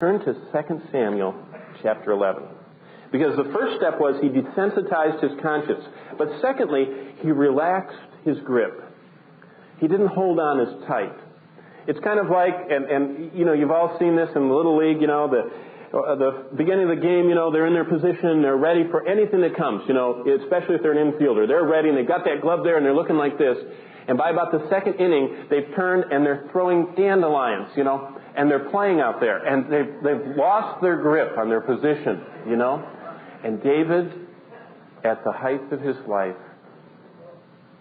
Turn to 2 Samuel chapter 11. Because the first step was he desensitized his conscience. But secondly, he relaxed his grip. He didn't hold on as tight. It's kind of like, and you know, you've all seen this in the Little League, you know, the beginning of the game, you know, they're in their position, they're ready for anything that comes, you know, especially if they're an infielder. They're ready and they've got that glove there and they're looking like this. And by about the second inning, they've turned and they're throwing dandelions, you know, and they're playing out there. And they've lost their grip on their position, you know. And David, at the height of his life,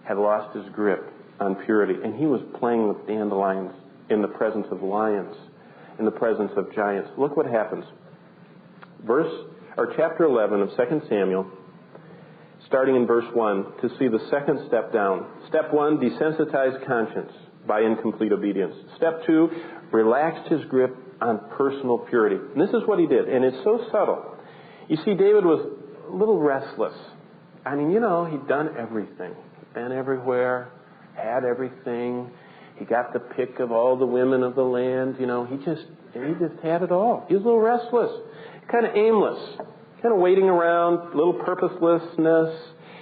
had lost his grip on purity. And he was playing with dandelions in the presence of lions, in the presence of giants. Look what happens. Chapter 11 of 2 Samuel, starting in verse 1, to see the second step down. Step 1, desensitized conscience by incomplete obedience. Step 2, relaxed his grip on personal purity. And this is what he did, and it's so subtle. You see, David was a little restless. I mean, you know, he'd done everything. He'd been everywhere, had everything. He got the pick of all the women of the land. You know, he just had it all. He was a little restless, kind of aimless, kind of waiting around, a little purposelessness.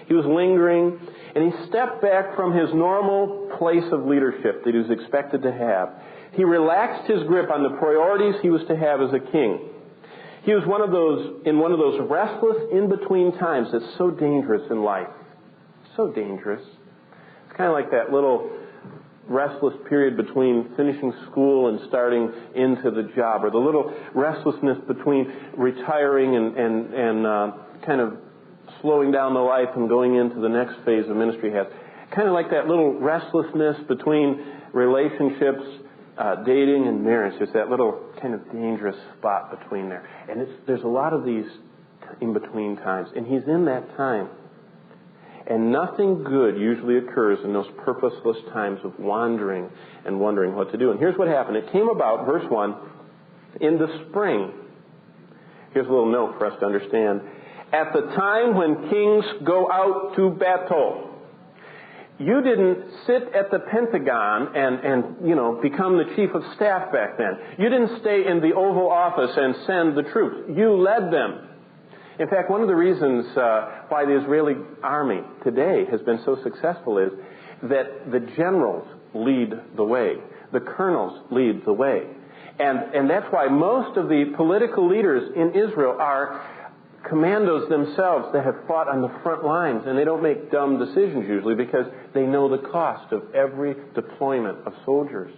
He was lingering, and he stepped back from his normal place of leadership that he was expected to have. He relaxed his grip on the priorities he was to have as a king. He was in one of those restless in-between times that's so dangerous in life. So dangerous. It's kind of like that little restless period between finishing school and starting into the job, or the little restlessness between retiring and kind of slowing down the life and going into the next phase of ministry has. Kind of like that little restlessness between relationships, dating and marriage. There's that little kind of dangerous spot between there. And there's a lot of these in-between times. And he's in that time. And nothing good usually occurs in those purposeless times of wandering and wondering what to do. And here's what happened. It came about, verse 1, in the spring. Here's a little note for us to understand. At the time when kings go out to battle. You didn't sit at the Pentagon and you know, become the chief of staff back then. You didn't stay in the Oval Office and send the troops. You led them. In fact, one of the reasons why the Israeli army today has been so successful is that the generals lead the way. The colonels lead the way. And that's why most of the political leaders in Israel are commandos themselves that have fought on the front lines, and they don't make dumb decisions usually because they know the cost of every deployment of soldiers.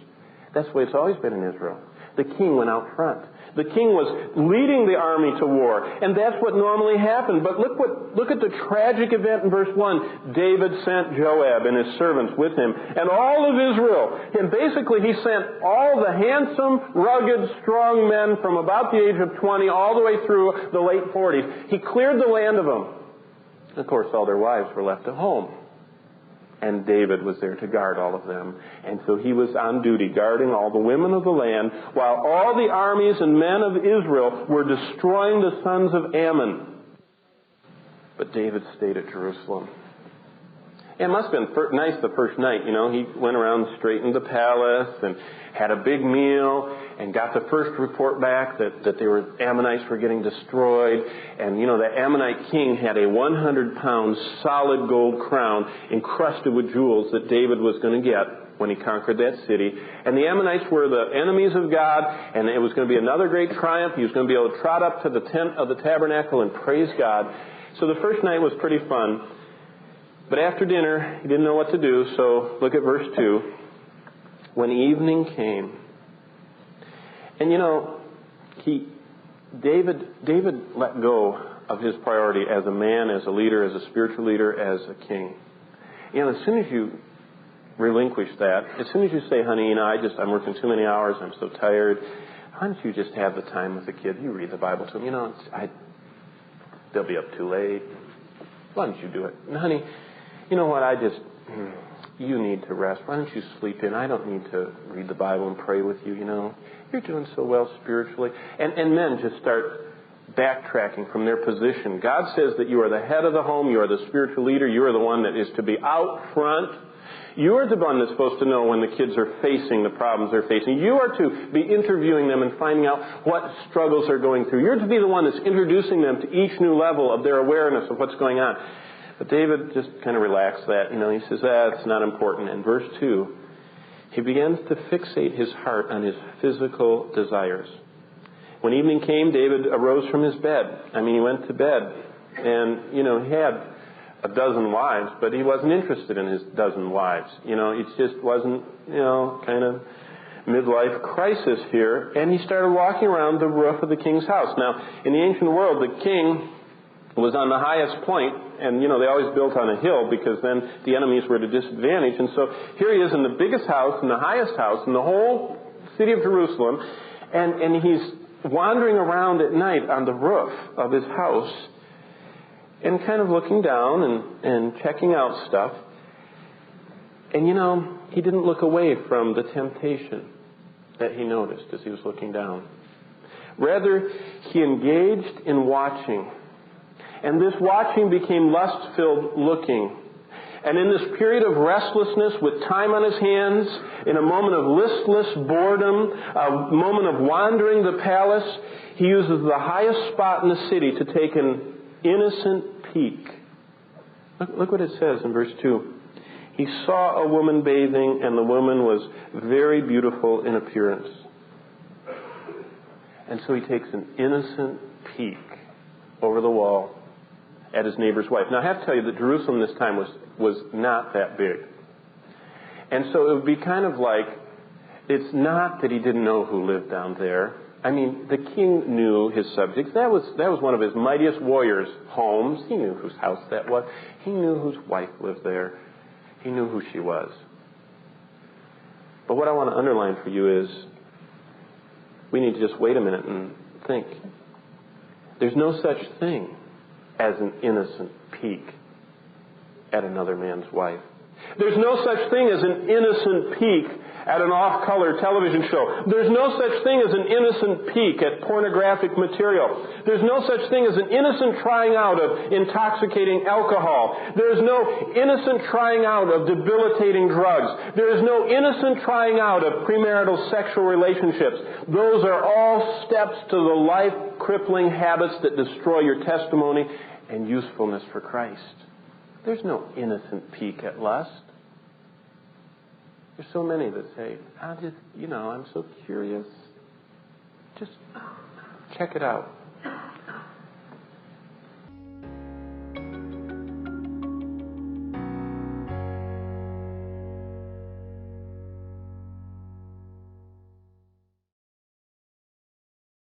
That's the way it's always been in Israel. The king went out front. The king was leading the army to war, and that's what normally happened. But look at the tragic event in verse 1. David sent Joab and his servants with him, and all of Israel. And basically he sent all the handsome, rugged, strong men from about the age of 20 all the way through the late 40s. He cleared the land of them. Of course, all their wives were left at home. And David was there to guard all of them. And so he was on duty, guarding all the women of the land, while all the armies and men of Israel were destroying the sons of Ammon. But David stayed at Jerusalem. It must have been nice the first night, you know. He went around, straightened the palace, and had a big meal, and got the first report back that the Ammonites were getting destroyed. And, you know, the Ammonite king had a 100-pound solid gold crown encrusted with jewels that David was going to get when he conquered that city. And the Ammonites were the enemies of God, and it was going to be another great triumph. He was going to be able to trot up to the tent of the tabernacle and praise God. So the first night was pretty fun. But after dinner, he didn't know what to do, so look at verse 2. When evening came, and you know, David let go of his priority as a man, as a leader, as a spiritual leader, as a king. You know, as soon as you relinquish that, as soon as you say, honey, you know, I'm working too many hours, I'm so tired, why don't you just have the time with the kid? You read the Bible to them. You know, they'll be up too late. Why don't you do it? And honey, you know what, you need to rest. Why don't you sleep in? I don't need to read the Bible and pray with you, you know. You're doing so well spiritually. And men just start backtracking from their position. God says that you are the head of the home. You are the spiritual leader. You are the one that is to be out front. You are the one that's supposed to know when the kids are facing the problems they're facing. You are to be interviewing them and finding out what struggles they're going through. You're to be the one that's introducing them to each new level of their awareness of what's going on. But David just kind of relaxed that. He says, that's not important. In verse 2, he begins to fixate his heart on his physical desires. When evening came, David arose from his bed. He went to bed. And, he had a dozen wives, but he wasn't interested in his dozen wives. It just wasn't, kind of midlife crisis here. And he started walking around the roof of the king's house. Now, in the ancient world, the king was on the highest point, and, they always built on a hill because then the enemies were at a disadvantage. And so here he is in the biggest house, in the highest house, in the whole city of Jerusalem, and he's wandering around at night on the roof of his house and kind of looking down and checking out stuff. And, he didn't look away from the temptation that he noticed as he was looking down. Rather, he engaged in watching. And this watching became lust-filled looking. And in this period of restlessness, with time on his hands, in a moment of listless boredom, a moment of wandering the palace, he uses the highest spot in the city to take an innocent peek. Look what it says in verse 2. He saw a woman bathing, and the woman was very beautiful in appearance. And so he takes an innocent peek over the wall at his neighbor's wife. Now, I have to tell you that Jerusalem this time was not that big. And so it would be kind of like, it's not that he didn't know who lived down there. The king knew his subjects. That was one of his mightiest warriors' homes. He knew whose house that was. He knew whose wife lived there. He knew who she was. But what I want to underline for you is, we need to just wait a minute and think. There's no such thing as an innocent peek at another man's wife. There's no such thing as an innocent peek at an off-color television show. There's no such thing as an innocent peek at pornographic material. There's no such thing as an innocent trying out of intoxicating alcohol. There's no innocent trying out of debilitating drugs. There is no innocent trying out of premarital sexual relationships. Those are all steps to the life-crippling habits that destroy your testimony and usefulness for Christ. There's no innocent peek at lust. There's so many that say, I'm so curious. Just check it out.